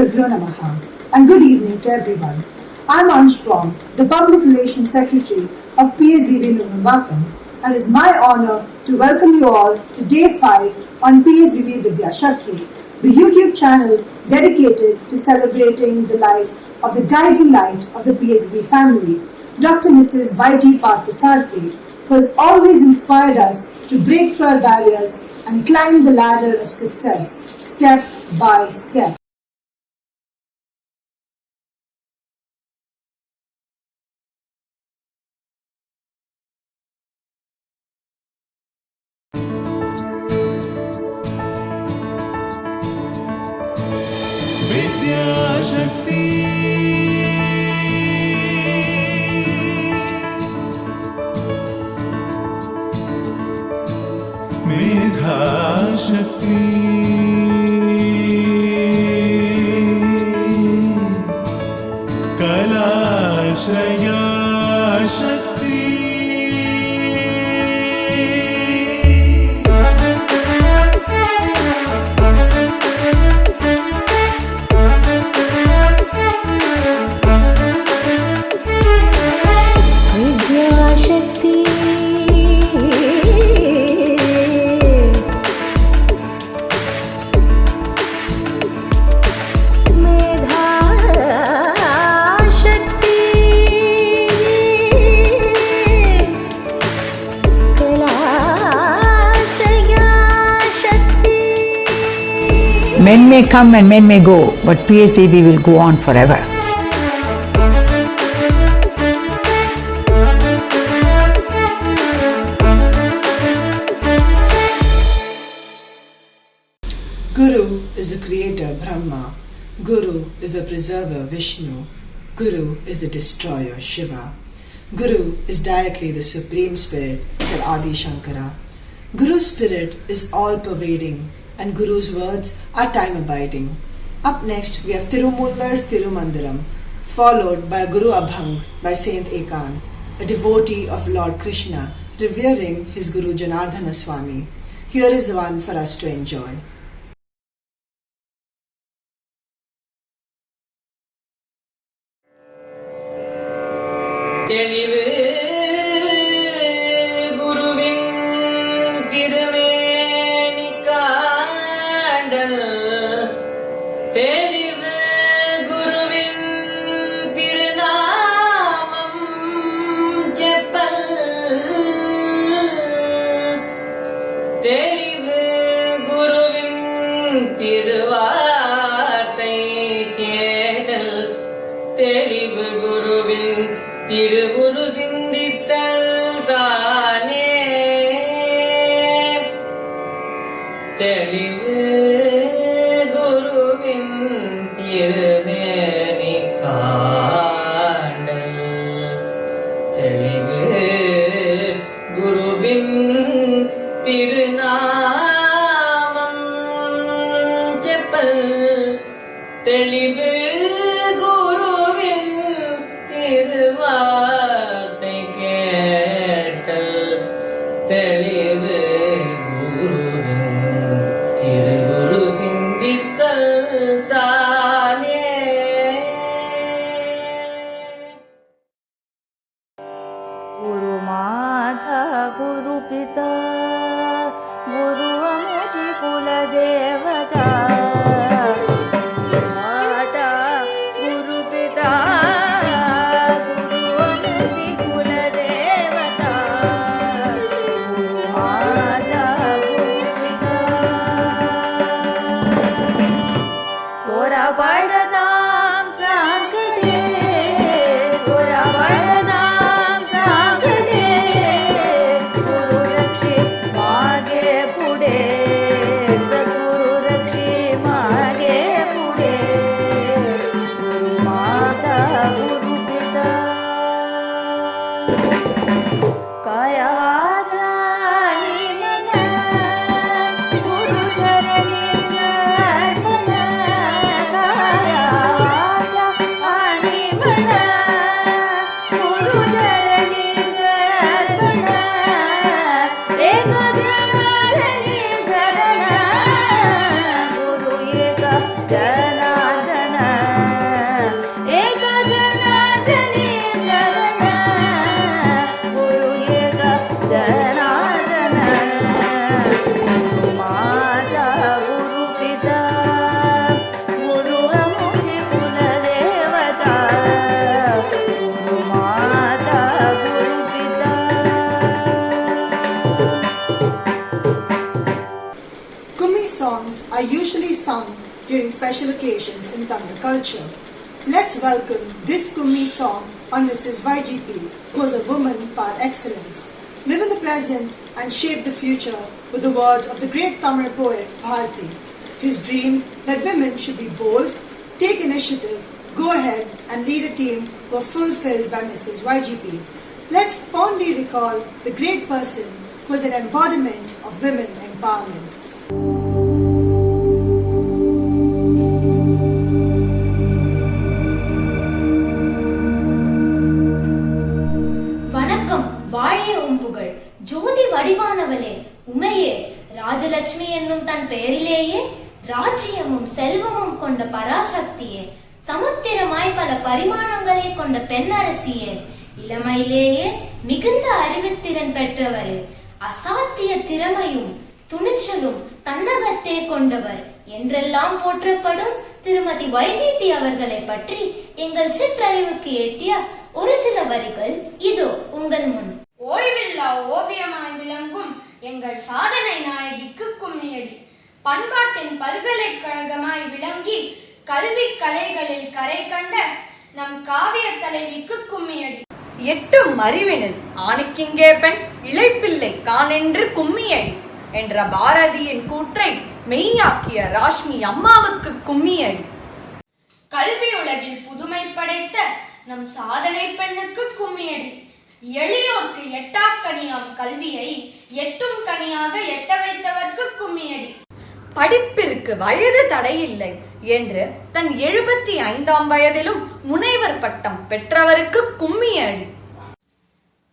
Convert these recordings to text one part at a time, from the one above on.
Gurubhyo Namaha and good evening to everyone. I'm Ansh Baum, the Public Relations Secretary of PSBB Numbakam, and it's my honor to welcome you all to Day 5 on PSBB Vidya Shakti, the YouTube channel dedicated to celebrating the life of the guiding light of the PSBB family, Dr. Mrs. Y.G. Parthasarathy, who has always inspired us to break through our barriers and climb the ladder of success step by step. विद्याशक्ति मेधाशक्ति कलाश्रया शक्ति Men may come and men may go, but PSBB will go on forever. Guru is the creator Brahma, Guru is the preserver Vishnu, Guru is the destroyer Shiva. Guru is directly the Supreme Spirit, said Adi Shankara. Guru's spirit is all-pervading and Guru's words are time-abiding. Up next we have Tirumullar's Tirumandiram, followed by Guru Abhang by Saint Ekant, a devotee of Lord Krishna, revering his Guru Janardhana Swami. Here is one for us to enjoy. தெளிவு குருவின் திருமேனி காண்டல் தெளிவு குருவின் திருநாமம் செப்பல் தெளிவு குருவின் திருவார்த்தை கேட்டல் தெளிவு குருவின் திருவுரு சிந்தித்தல் தானே தெளிவு குருவின் திருமேனி காண்டல் தெளிவு குருவின் திருநாமம் செப்பல் தெளிவு குருவின் திருவார்த்தை கேட்டல் தெளிவு குருவின் திருவுரு சிந்தித்தல் தானே गुरु माता गुरु पिता गुरु अमुझी कुल देवता माता गुरु पिता गुरु अमुझी कुल देवता गुरु माता गुरु पिता तोरा पडनाम सांगते तोरा पडनाम सांगते गुरु रक्षे मागे पुढे सद्गुरु रक्षे मागे पुढे गुरु माता गुरु पिता काया वाचा आणि मना गुरु चरणी अर्पणा काया वाचा आणि मना गुरु चरणी अर्पणा एक चरणी शरणा गुरु एक Janardan during special occasions in Tamil culture. Let's welcome this Kummi song on Mrs. YGP, who was a woman par excellence. Live in the present and shape the future with the words of the great Tamil poet Bharati. His dream that women should be bold, take initiative, go ahead and lead a team were fulfilled by Mrs. YGP. Let's fondly recall the great person who was an embodiment of women empowerment. வணக்கம், வாழிய உம்புகள், ஜோதி வடிவானவளே, உமையே, ராஜலட்சுமி என்னும் தன் பெயரிலேயே ராஜ்யமும் செல்வமும் கொண்ட பராசக்தியே, சமுத்திரமாய் பல பரிமாணங்களை கொண்ட பெண்ணரசியே, இளமையிலேயே மிகுந்த அறிவுத்திறன் பெற்றவர், அசாத்திய திறமையும் துணிச்சலும் தன்னகத்தே கொண்டவர் என்றெல்லாம் போற்றப்படும் திருமதி YGP அவர்களை பற்றி எங்கள் சிற்றறிவுக்கு எட்டிய ஒரு சில வரிகள் இதோ உங்கள் முன். ஓய்வில்லா ஓவியமாய் விளங்கும் எங்கள் சாதனை நாயகிக்கு கும்மியடி. பண்பாட்டின் பல்கலைக்கழகமாய் விளங்கி கல்வி கலைகளில் கரை கண்ட நம் காவிய தலைவிக்கு கும்மியடி. எட்டும் அறிவினில் ஆணுக்கிங்கே பெண் இளைப்பிள்ளை காணென்று கும்மியடி என்ற பாரதியின் கூற்றை மெய்யாக்கிய ராஷ்மி அம்மாவுக்கு கும்மியடி. கல்வி உலகில் புதுமை படைத்த நம் சாதனை பெண்ணுக்கு கும்மியடி. எளியோர்க்கு எட்டாக்கனியாம் கல்வியை எட்டும் கனியாக எட்ட வைத்தவர்க்கு கும்மியடி. படிப்பிற்கு வயது தடையில்லை என்று தன் 75ஆம் வயதிலும் முனைவர் பட்டம் பெற்றவருக்கு கும்மியடி.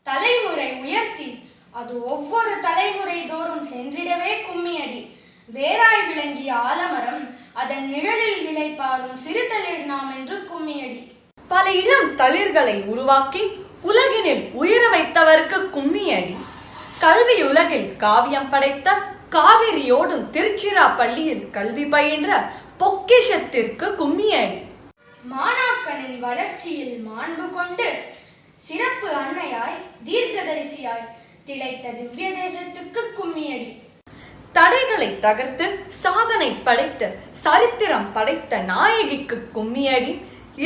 தலைமுறை உயர்த்தி அது ஒவ்வொரு தலைமுறை தோறும் சென்றிடவே கும்மியடி. வேராய் விளங்கிய ஆலமரம் அதன் நிழலில் இளைப்பாறும் சிறுதளிர் நாம் என்று கும்மியடி. பல இளம் தளிர்களை உருவாக்கி உலகினில் உயர வைத்தவருக்கு கும்மியடி. கல்வி உலகில் காவியம் படைத்த காவிரியோடும் திருச்சிராப்பள்ளியில் கல்வி பயின்ற பொக்கிஷத்திற்கு கும்மியடி. மாணாக்கனின் வளர்ச்சியில் மாண்பு கொண்டு சிறப்பு அன்னையாய் தீர்க்கதரிசியாய் திளைத்த திவ்ய தேசத்துக்கு கும்மியடி. தடைகளை தகர்த்து சாதனை படைத்த சரித்திரம் படைத்த நாயகிக்கு கும்மியடி.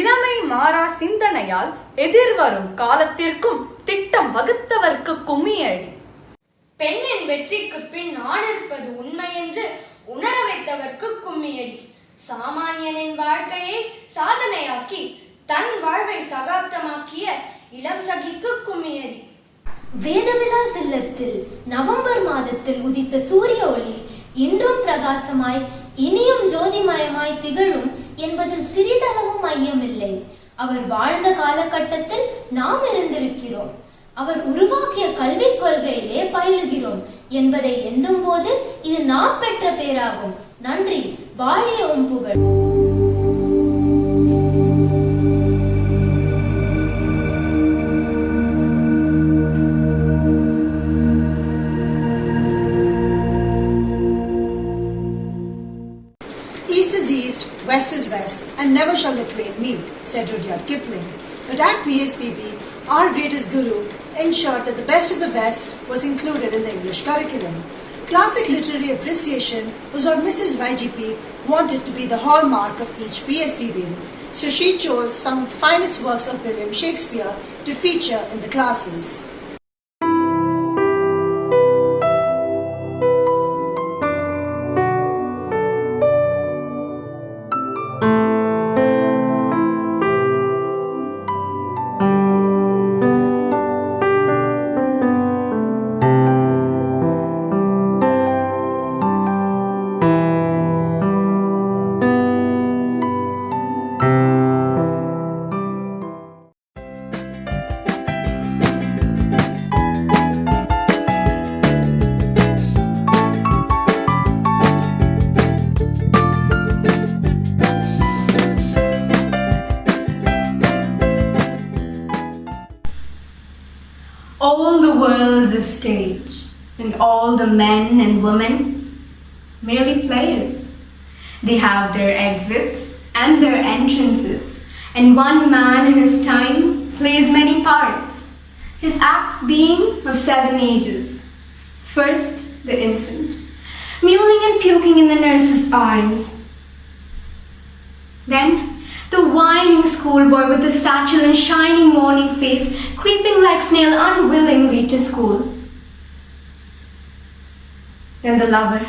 இளமை மாறா சிந்தனையால் எதிர்வரும் காலத்திற்கும் திட்டம் வகுத்தவர்க்கு கும்மியடி. பெண்ணின் வெற்றிக்கு பின் ஆண் இருப்பது உண்மை என்று உணர வைத்தவர்க்கு கும்மியடி. சாமானியனின் வாழ்க்கையை சாதனையாக்கி தன் வாழ்வை சகாப்தமாக்கிய இளம் சகிக்கு கும்மியடி. வேதவிலாஸ் இல்லத்தில் நவம்பர் மாதத்தில் உதித்த சூரிய ஒளி இன்றும் பிரகாசமாய் இனியும் ஜோதிமயமாய் திகழும் என்பதில் சிறிதளவும் ஐயமில்லை. அவர் வாழ்ந்த காலகட்டத்தில் நாம் இருந்திருக்கிறோம். அவர் உருவாக்கிய கல்விக் கொள்கையிலே பயிலுகிறோம் என்பதை எண்ணும் போது இது நாம் பெற்ற பேராகும். நன்றி. வாழிய உம்புகள். East is east, west is west, and never shall the twain meet, said Rudyard Kipling. But at PSPB, our greatest guru ensured that the best of the West was included in the English curriculum. Classic literary appreciation was what Mrs. YGP wanted to be the hallmark of each PSPB. So she chose some finest works of William Shakespeare to feature in the classes. All the world's a stage, and all the men and women merely players. They have their exits and their entrances, and one man in his time plays many parts, his acts being of 7 ages. First, the infant, mewling and puking in the nurse's arms. Then the whining schoolboy with his satchel and shining morning face, creeping like snail unwillingly to school. Then the lover,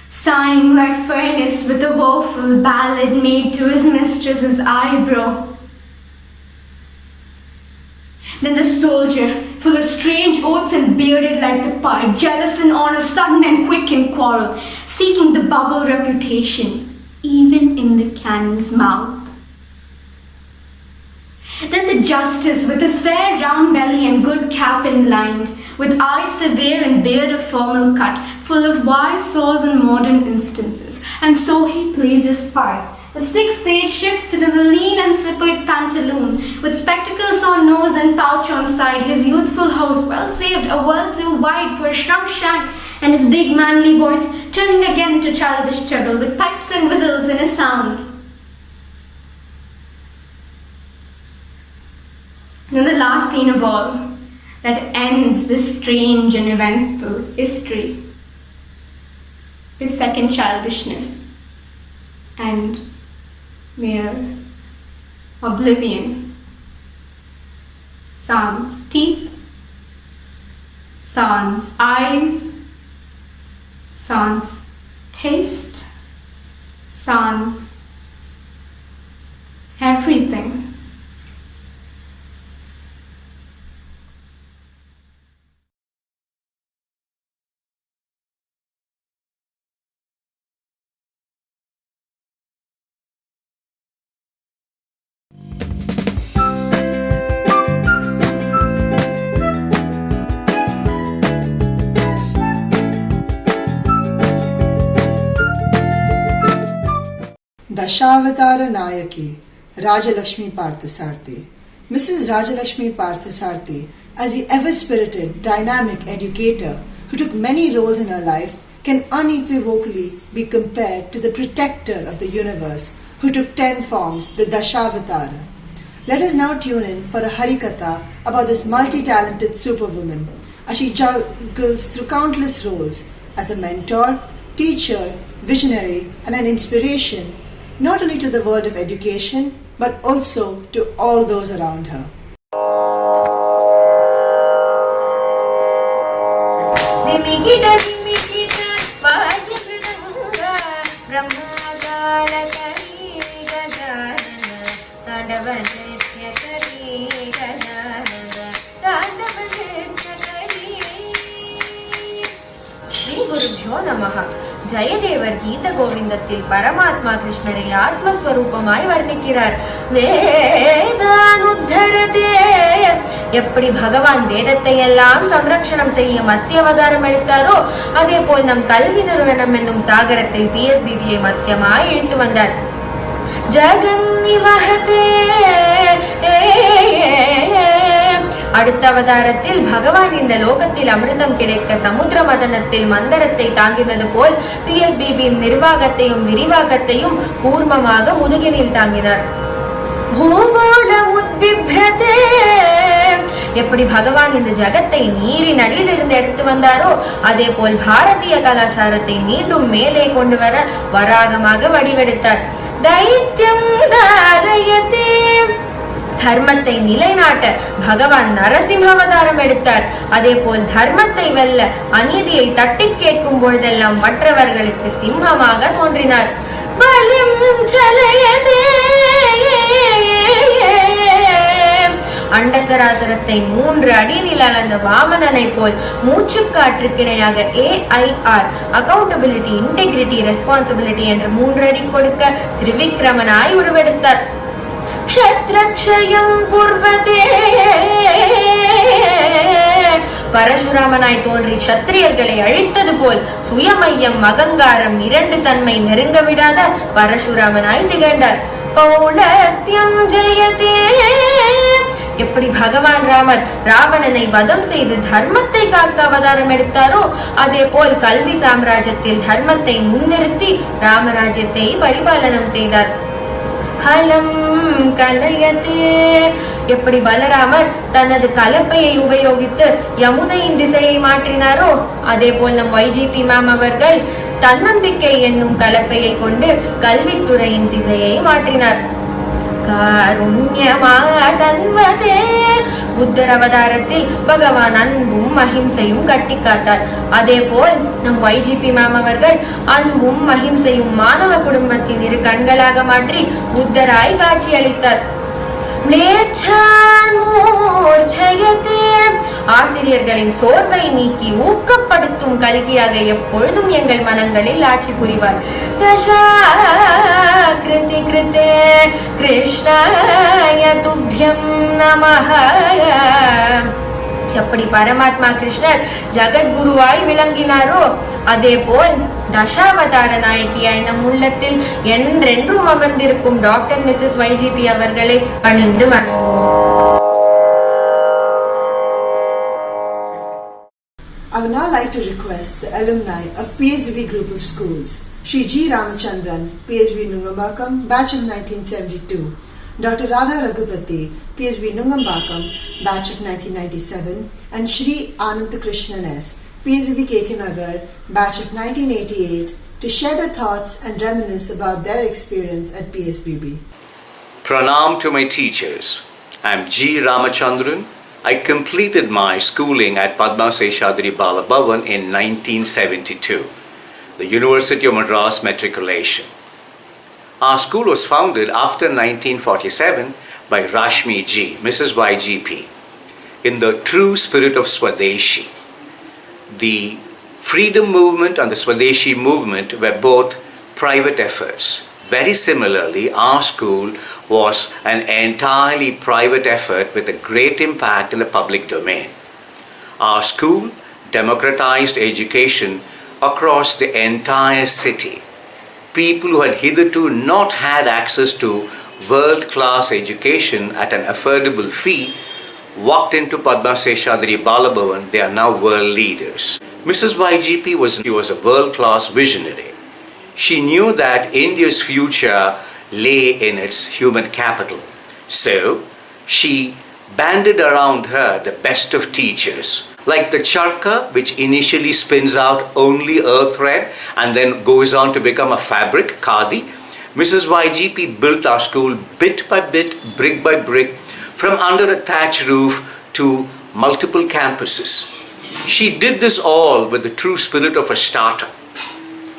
sighing like furnace with a woeful ballad made to his mistress's eyebrow. Then the soldier, full of strange oaths and bearded like the pie, jealous and on a sudden and quick in quarrel, seeking the bubble reputation, even in the cannon's mouth. Then the justice, with his fair round belly and good cap inlined, with eyes severe and beard of formal cut, full of wise saws and modern instances, and so he plays his part. The sixth age shifted in a lean and slippered pantaloon, with spectacles on nose and pouch on side, his youthful house well saved, a world too wide for a shrunk shank, and his big manly voice turning again to childish treble, with pipes and whistles in his sound. Then the last scene of all, that ends this strange and eventful history, is second childishness and mere oblivion. Sans teeth, sans eyes, sans taste, sans everything. Dashavatara Nayaki, Rajalakshmi Parthasarthi. Mrs. Rajalakshmi Parthasarthi, as the ever-spirited, dynamic educator who took many roles in her life, can unequivocally be compared to the protector of the universe who took 10 forms, the Dashavatara. Let us now tune in for a Harikatha about this multi-talented superwoman as she juggles through countless roles as a mentor, teacher, visionary and an inspiration not only to the world of education but also to all those around her. Jayadevar கீத கோவிந்தத்தில் பரமாத்மா கிருஷ்ணரை ஆத்மஸ்வரூபமாய் வர்ணிக்கிறார். வேதானுத்தரதே, எப்படி பகவான் வேதத்தை எல்லாம் சம்ரக்ஷணம் செய்ய மத்ஸ்ய அவதாரம் எடுத்தாரோ அதே போல் நம் கல்வி நிறுவனம் என்னும் சாகரத்தில் PSBBயை மத்ஸ்யமாய் இழுத்து வந்தார். ஜகன்னிவஹதே, அடுத்த அவதாரத்தில் பகவான் இந்த லோகத்தில் அமிர்தம் கிடைக்க சமுத்திர மதனத்தில் மந்தரத்தை தாங்கினது போல் PSBBயின் நிர்வாகத்தையும் விரிவாக்கத்தையும் கூர்மமாக முதுகினில் தாங்கினார். பூகோள உத்பிப்ரதே, எப்படி பகவான் இந்த ஜகத்தை நீரின் அடியிலிருந்து எடுத்து வந்தாரோ அதே போல் பாரதிய கலாச்சாரத்தை மீண்டும் மேலே கொண்டு வர வராகமாக வடிவெடுத்தார். தைத்யம் தாரயதே, தர்மத்தை நிலைநாட்ட பகவான் நரசிம்ம அவதாரம் எடுத்தார். அதே போல் தர்மத்தை வெல்ல அநீதியை தட்டி கேட்கும் பொழுதெல்லாம் மற்றவர்களுக்கு சிம்மமாக தோன்றினார். பலம் ஜலயதே, அண்டசராசரத்தை 3 அடியில் அளந்த வாமனனை போல் மூச்சுக்காற்றுக்கிணையாக AIR, அக்கௌண்டபிலிட்டி, இன்டெகிரிட்டி, ரெஸ்பான்சிபிலிட்டி என்று 3 அடி கொடுக்க திரிவிக்ரமனாய் உருவெடுத்தார். க்ஷத்ரக்ஷயம் குர்வதே, பரசுராமனாய் தோன்றி க்ஷத்ரியர்களை அழித்தது போல் சுயமையம் அகங்காரம் 2 தன்மை நெருங்க விடாத பரசுராமனாய் திகழ்ந்தார். பௌலஸ்த்யம் ஜெயதே, எப்படி பகவான் ராமர் ராவணனை வதம் செய்து தர்மத்தை காக்க அவதாரம் எடுத்தாரோ அதே போல் கல்வி சாம்ராஜ்யத்தில் தர்மத்தை முன்னிறுத்தி ராமராஜ்யத்தை பரிபாலனம் செய்தார். ஹலம் கலயதே, எப்படி பலராமர் தனது கலப்பையை உபயோகித்து யமுனையின் திசையை மாற்றினாரோ அதே போல் நம் YGP மேம் அவர்கள் தன்னம்பிக்கை என்னும் கலப்பையை கொண்டு கல்வித்துறையின் திசையை மாற்றினார். காருண்யமாதன்வதே புத்தர் அவதாரத்தில் பகவான் அன்பும் அஹிம்சையும் கட்டி காத்தார். அதே போல் நம் YGP மேம் அவர்கள் அன்பும் அஹிம்சையும் மாணவ குடும்பத்தின் இரு கண்களாக மாற்றி புத்தராய் காட்சி அளித்தார். ஆசிரியர்களின் சோர்வை நீக்கி ஊக்கப்படுத்தும் கல்வியாக எப்பொழுதும் எங்கள் மனங்களில் ஆட்சி புரிவார். தசாக்ருதி கிருதே கிருஷ்ணாய துப்யம் நமஹ. எப்படி பரமாத்மா கிருஷ்ணர் ஜகத்குருவாய் விளங்கினாரோ அதே போல் தசாவதார நாயகியாய் நம் உள்ளத்தில் என்றென்றும் அமர்ந்திருக்கும் டாக்டர் மிஸ்ஸஸ் YGP அவர்களை பணிந்து வணங்குவோம். I would now like to request the alumni of PSVB Group of Schools, Shri G. Ramachandran, PSVB Nungambakam, batch of 1972, Dr. Radha Raghupati, PSVB Nungambakam, batch of 1997, and Shri Ananthakrishnan S., PSVB KK Nagar, batch of 1988, to share their thoughts and reminisce about their experience at PSVB. Pranam to my teachers. I am G. Ramachandran. I completed my schooling at Padma Seshadri Bala Bhavan in 1972, the University of Madras Matriculation. Our school was founded after 1947 by Rashmi G, Mrs. YGP, in the true spirit of Swadeshi. The freedom movement and the Swadeshi movement were both private efforts. Very similarly, our school was an entirely private effort with a great impact in the public domain. Our school democratized education across the entire city. People who had hitherto not had access to world-class education at an affordable fee walked into Padma Seshadri Bala Bhavan. They are now world leaders. Mrs. YGP was a world-class visionary. She knew that India's future lay in its human capital. So, she banded around her the best of teachers. Like the charka, which initially spins out only earth thread and then goes on to become a fabric, khadi, Mrs. YGP built our school bit by bit, brick by brick, from under a thatched roof to multiple campuses. She did this all with the true spirit of a startup.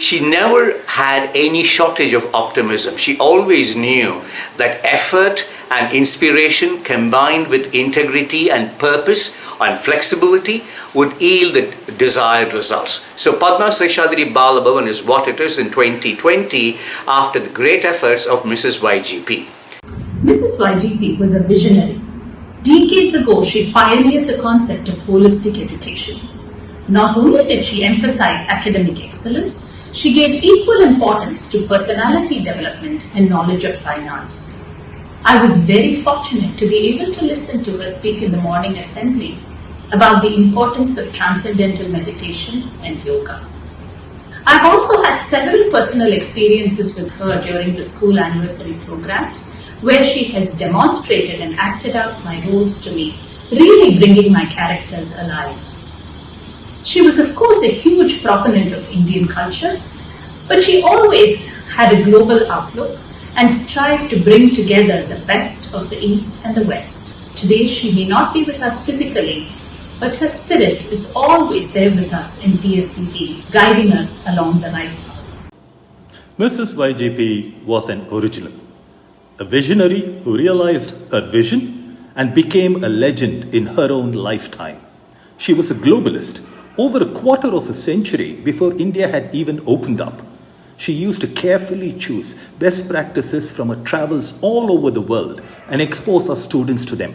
She never had any shortage of optimism. She always knew that effort and inspiration combined with integrity and purpose and flexibility would yield the desired results. So Padma Seshadri Bala Bhavan is what it is in 2020 after the great efforts of Mrs. YGP. Mrs. YGP was a visionary. Decades ago, she pioneered the concept of holistic education. Not only did she emphasize academic excellence, she gave equal importance to personality development and knowledge of finance. I was very fortunate to be able to listen to her speak in the morning assembly about the importance of transcendental meditation and yoga. I've also had several personal experiences with her during the school anniversary programs, where she has demonstrated and acted out my roles to me, really bringing my characters alive. She was of course a huge proponent of Indian culture, but she always had a global outlook and strived to bring together the best of the East and the West. Today she may not be with us physically, but her spirit is always there with us in PSVB, guiding us along the right path. Mrs. YGP was an original, a visionary who realized her vision and became a legend in her own lifetime. She was a globalist. Over a quarter of a century before India had even opened up, she used to carefully choose best practices from her travels all over the world and expose her students to them,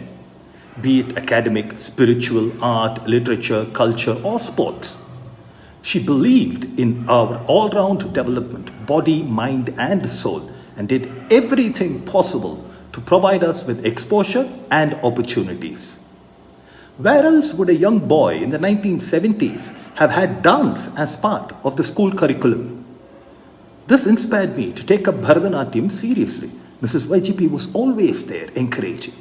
be it academic, spiritual, art, literature, culture, or sports. She believed in our all-round development, body, mind, and soul, and did everything possible to provide us with exposure and opportunities. Where else would a young boy in the 1970s have had dance as part of the school curriculum? This inspired me to take up Bharatanatyam seriously. Mrs. YGP was always there encouraging.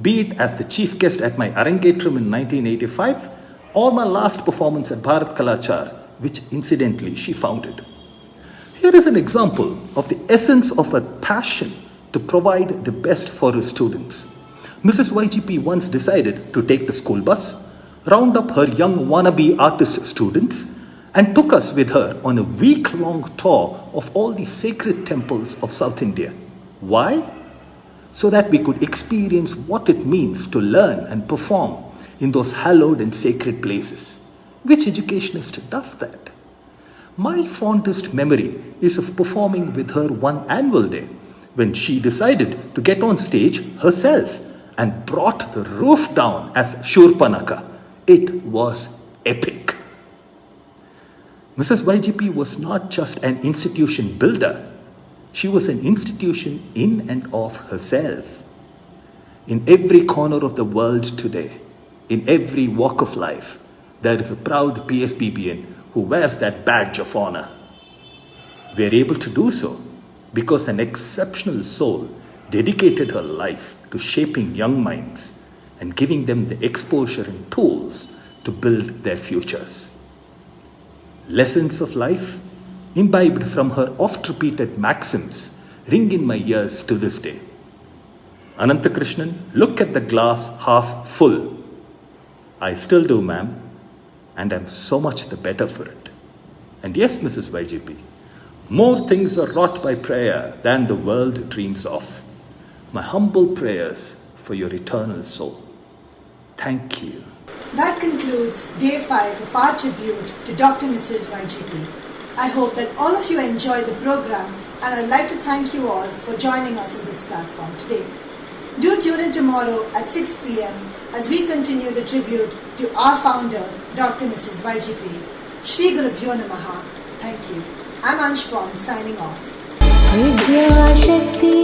be it as the chief guest at my Arangetram in 1985 or my last performance at Bharat Kalachar, which incidentally she founded. Here is an example of the essence of her passion to provide the best for her students. Mrs. YGP once decided to take the school bus, round up her young wannabe artist students, and took us with her on a week-long tour of all the sacred temples of South India. Why? So that we could experience what it means to learn and perform in those hallowed and sacred places. Which educationist does that? My fondest memory is of performing with her one annual day when she decided to get on stage herself and brought the roof down as Shurpanaka. It was epic. Mrs. YGP was not just an institution builder. She was an institution in and of herself. In every corner of the world today, in every walk of life, there is a proud PSBBN who wears that badge of honor. We are able to do so because an exceptional soul dedicated her life to shaping young minds and giving them the exposure and tools to build their futures. Lessons of life imbibed from her oft-repeated maxims ring in my ears to this day. Ananthakrishnan, look at the glass half full. I still do, ma'am, and I'm so much the better for it. And yes, Mrs. YGP, more things are wrought by prayer than the world dreams of. My humble prayers for your eternal soul. Thank you. That concludes Day 5 of our tribute to Dr. Mrs. YGP. I hope that all of you enjoyed the program, and I'd like to thank you all for joining us on this platform today. Do tune in tomorrow at 6 p.m. as we continue the tribute to our founder, Dr. Mrs. YGP. Shri Guru Bhyo Namaha. Thank you. I'm Anshpom signing off. Vidya Shakti